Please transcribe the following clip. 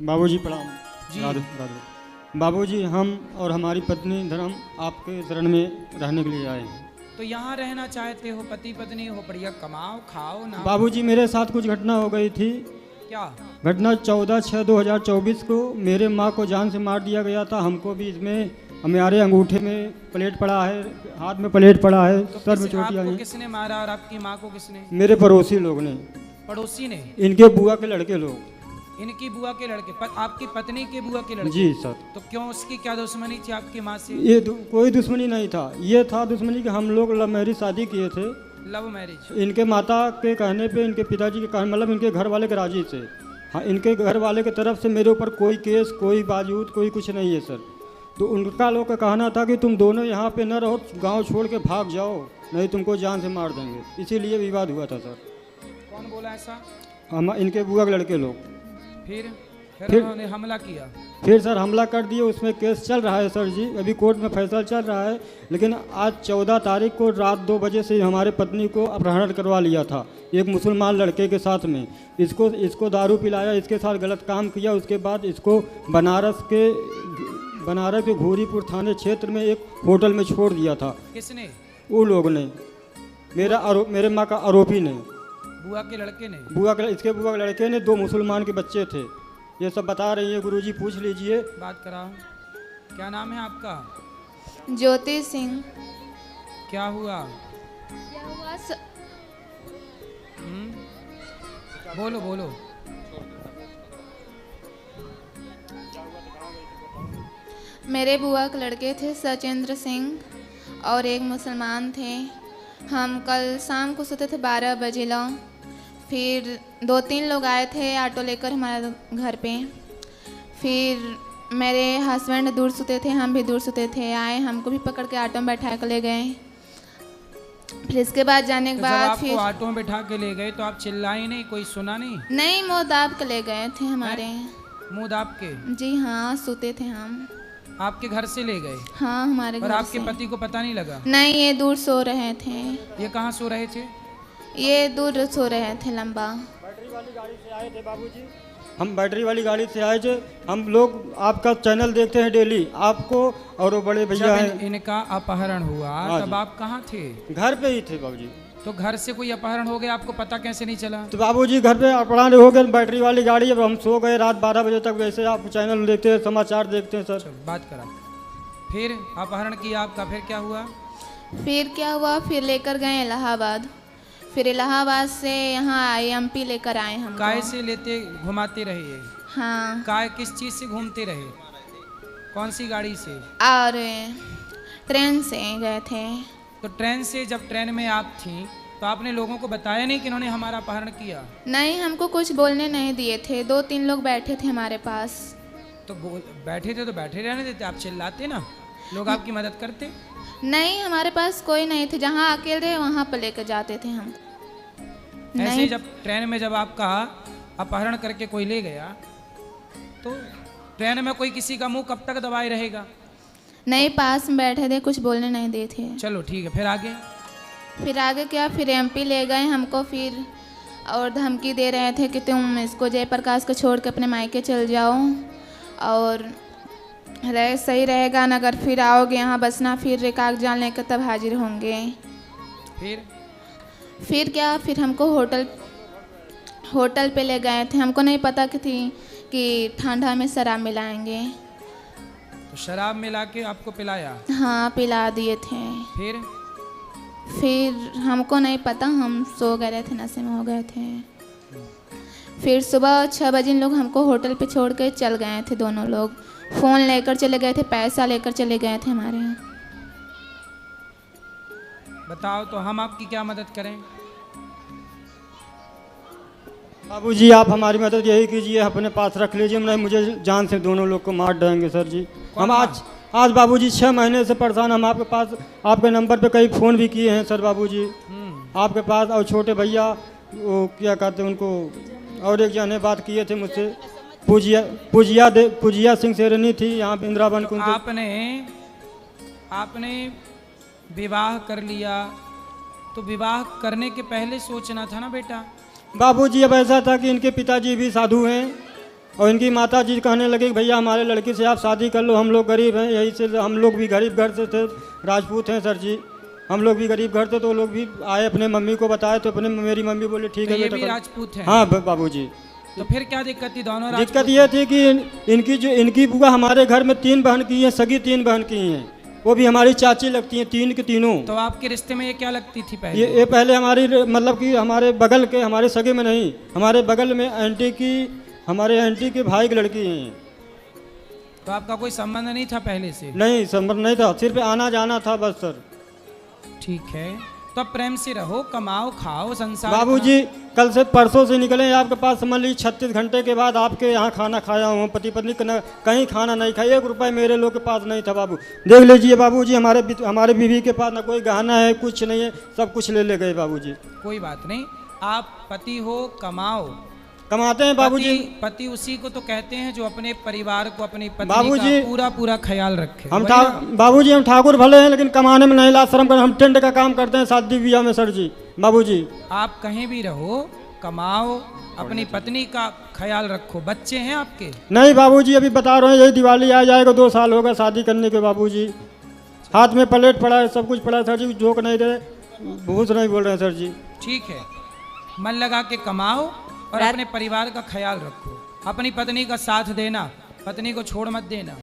बाबूजी प्रणाम। जी। राधे राधे। बाबूजी हम और हमारी पत्नी धर्म आपके शरण में रहने के लिए आए हैं। तो यहाँ रहना चाहते हो, पति पत्नी हो, बढ़िया कमाओ खाओ ना। बाबूजी मेरे साथ कुछ घटना हो गई थी। क्या? घटना 14/6/2024 को मेरे माँ को जान से मार दिया गया था। हमको भी इसमें हमारे अंगूठे में प्लेट पड़ा है, हाथ में प्लेट पड़ा है, तो सर में चोटियाँ आपको हैं। किसने मारा और आपकी माँ को किसने? मेरे पड़ोसी लोग ने, पड़ोसी ने? इनके बुआ के लड़के लोग। इनकी बुआ के लड़के? आपकी पत्नी के बुआ के लड़के? जी सर। तो क्यों, उसकी क्या दुश्मनी थी आपकी माँ से? ये कोई दुश्मनी नहीं था। ये था दुश्मनी कि हम लोग लव मैरिज शादी किए थे। Love marriage? इनके माता के कहने पे, इनके पिताजी के कहने, मतलब इनके घर वाले के राजी से। हाँ, इनके घर वाले की तरफ से मेरे ऊपर कोई केस, कोई बाजूद, कोई कुछ नहीं है सर। तो उनका लोग का कहना था कि तुम दोनों यहाँ पे न रहो, गांव छोड़ के भाग जाओ, नहीं तुमको जान से मार देंगे। इसीलिए विवाद हुआ था सर। कौन बोला ऐसा? हम, इनके बुआ के लड़के लोग। फिर फिर उन्होंने हमला किया? फिर सर हमला कर दिए। उसमें केस चल रहा है सर जी, अभी कोर्ट में फैसला चल रहा है। लेकिन आज 14 तारीख को रात 2 बजे से हमारे पत्नी को अपहरण करवा लिया था एक मुसलमान लड़के के साथ में। इसको दारू पिलाया, इसके साथ गलत काम किया। उसके बाद इसको बनारस के घोरीपुर थाने क्षेत्र में एक होटल में छोड़ दिया था। किसने? वो लोग ने, मेरे माँ का आरोपी ने, बुआ के लड़के ने? इसके बुआ के लड़के ने। 2 मुसलमान के बच्चे थे। ये सब बता रही है गुरुजी, पूछ लीजिए। बात कराओ। क्या नाम है आपका? ज्योति सिंह। क्या हुआ? बोलो बोलो। मेरे बुआ के लड़के थे सचेंद्र सिंह और एक मुसलमान थे। हम कल शाम को सोते थे 12 बजे लो। फिर 2-3 लोग आए थे ऑटो लेकर हमारे घर पे। फिर मेरे हस्बैंड दूर सोते थे, हम भी दूर सोते थे। आए, हमको भी पकड़ के ऑटो में बैठा के ले गए। फिर इसके बाद जाने के बाद फिर ऑटो में बैठा के ले गए तो आप चिल्लाई नहीं? कोई सुना नहीं? नहीं, मुँह दाब के ले गए थे हमारे। मुँह दाब के? जी हाँ, सोते थे हम। आपके घर से ले गए? हाँ, हमारे घर से। और आपके पति को पता नहीं लगा? नहीं, ये दूर सो रहे थे। ये कहाँ सो रहे थे? ये दूर सो रहे थे, लंबा। बैटरी वाली गाड़ी से आए थे बाबूजी। हम बैटरी वाली गाड़ी से आए थे। हम लोग आपका चैनल देखते हैं डेली, आपको और वो बड़े भैया हैं। इनका अपहरण हुआ तब आप कहाँ थे? घर पे ही थे बाबूजी। तो घर से कोई अपहरण हो गया, आपको पता कैसे नहीं चला? तो बाबूजी घर पे अपहरण हो गए, बैटरी वाली गाड़ी। अब हम सो गए रात 12 बजे तक। वैसे आप चैनल देखते हैं, समाचार देखते हैं सर। बात करा। फिर अपहरण किया आपका, फिर क्या हुआ? फिर लेकर गए इलाहाबाद। फिर इलाहाबाद से यहाँ IMP लेकर आए हम। काय से लेते घुमाते रहे ये? हाँ। काय किस चीज़ से घूमते रहे? कौन सी गाड़ी से? और ट्रेन से गए थे। तो ट्रेन से, जब ट्रेन में आप थी तो आपने लोगों को बताया नहीं कि इन्होंने हमारा अपहरण किया? नहीं, हमको कुछ बोलने नहीं दिए थे। 2-3 लोग बैठे थे हमारे पास। तो बैठे थे तो बैठे रहने देते, आप चिल्लाते ना, लोग आपकी मदद करते? नहीं, हमारे पास कोई नहीं थे। जहाँ अकेले वहाँ पर लेकर जाते थे हम। ऐसे जब ट्रेन में जब आपका अपहरण करके कोई ले गया तो ट्रेन में कोई किसी का मुंह कब तक दबाए रहेगा? नहीं, पास में बैठे थे, कुछ बोलने नहीं दिए थे। चलो ठीक है, फिर आगे? फिर आगे क्या, फिर MP ले गए हमको। फिर और धमकी दे रहे थे कि तुम इसको जयप्रकाश को छोड़ के अपने मायके चल जाओ और सही रहेगा ना, अगर फिर आओगे यहाँ बसना, फिर कागजात लेकर तब हाजिर होंगे। फिर क्या, फिर हमको होटल पे ले गए थे। हमको नहीं पता कि ठंडा में शराब मिलाएंगे। तो शराब मिला के आपको पिलाया? हाँ, पिला दिए थे। फिर हमको नहीं पता, हम सो गए थे, नशे में हो गए थे। फिर सुबह 6 बजे लोग हमको होटल पे छोड़ के चल गए थे। दोनों लोग फ़ोन लेकर चले गए थे, पैसा लेकर चले गए थे हमारे। बताओ तो हम आपकी क्या मदद करें? बाबूजी आप हमारी मदद यही कीजिए, अपने पास रख लीजिए। नहीं, मुझे जान से दोनों लोग को मार देंगे सर जी। हम आज बाबूजी 6 महीने से परेशान। हम आपके पास, आपके नंबर पे कई फ़ोन भी किए हैं सर बाबूजी आपके पास। और छोटे भैया वो क्या कहते हैं उनको, और एक जने बात किए थे मुझसे, पूजिया सिंह सेरनी थी यहाँ इंदिरावन कुंज। आपने विवाह कर लिया तो विवाह करने के पहले सोचना था ना बेटा। बाबूजी अब ऐसा था कि इनके पिताजी भी साधु हैं और इनकी माता जी कहने लगे कि भैया हमारे लड़की से आप शादी कर लो, हम लोग गरीब हैं, यही से हम लोग भी गरीब घर से थे, राजपूत हैं सर जी, हम लोग भी गरीब घर थे, तो लोग भी आए अपने मम्मी को बताए, तो अपने मेरी मम्मी बोले ठीक तो है ये बेटा भी कर। राजपूत हैं? हाँ बाबूजी। तो फिर क्या दिक्कत थी? दोनों दिक्कत राजपूत ये थी कि इनकी बुआ हमारे घर में 3 बहन की हैं, सगी 3 बहन की हैं, वो भी हमारी चाची लगती हैं, 3 की तीनों। तो आपके रिश्ते में ये क्या लगती थी पहले? ये पहले हमारी मतलब कि हमारे बगल के, हमारे सगे में नहीं, हमारे बगल में आंटी की, हमारे आंटी के भाई की लड़की हैं। तो आपका कोई संबंध नहीं था पहले से? नहीं संबंध नहीं था, सिर्फ आना जाना था बस सर। ठीक है, तो अब प्रेम से रहो, कमाओ, खाओ, संसार बाबूजी कल से परसों से निकले हैं आपके पास, समझ लीजिए 36 घंटे के बाद आपके यहाँ खाना खाया हूँ, पति पत्नी कहीं खाना नहीं खाया, 1 रुपये मेरे लोग के पास नहीं था बाबू। देख लीजिए बाबूजी, हमारे बीवी के पास ना कोई गहना है, कुछ नहीं है, सब कुछ ले गए बाबूजी। कोई बात नहीं, आप पति हो, कमाओ, कमाते हैं बाबूजी। पति उसी को तो कहते हैं जो अपने परिवार को, अपनी पत्नी बाबूजी, का पूरा ख्याल रखे। हम बाबूजी हम ठाकुर भले हैं, लेकिन कमाने में नहीं लाज शर्म कर, हम टेंट का काम करते हैं शादी ब्याह में सर जी। बाबूजी आप कहीं भी रहो, कमाओ, अपनी पत्नी का ख्याल रखो। बच्चे हैं आपके? नहीं बाबूजी, अभी बता रहे हैं, यही दिवाली आ जाएगा, 2 साल होगा शादी करने के बाबूजी। हाथ में प्लेट पड़ा है, सब कुछ पड़ा है सर जी, जोक नहीं रहे, भूस नहीं बोल रहे हैं सर जी। ठीक है, मन लगा के कमाओ और अपने परिवार का ख्याल रखो, अपनी पत्नी का साथ देना, पत्नी को छोड़ मत देना।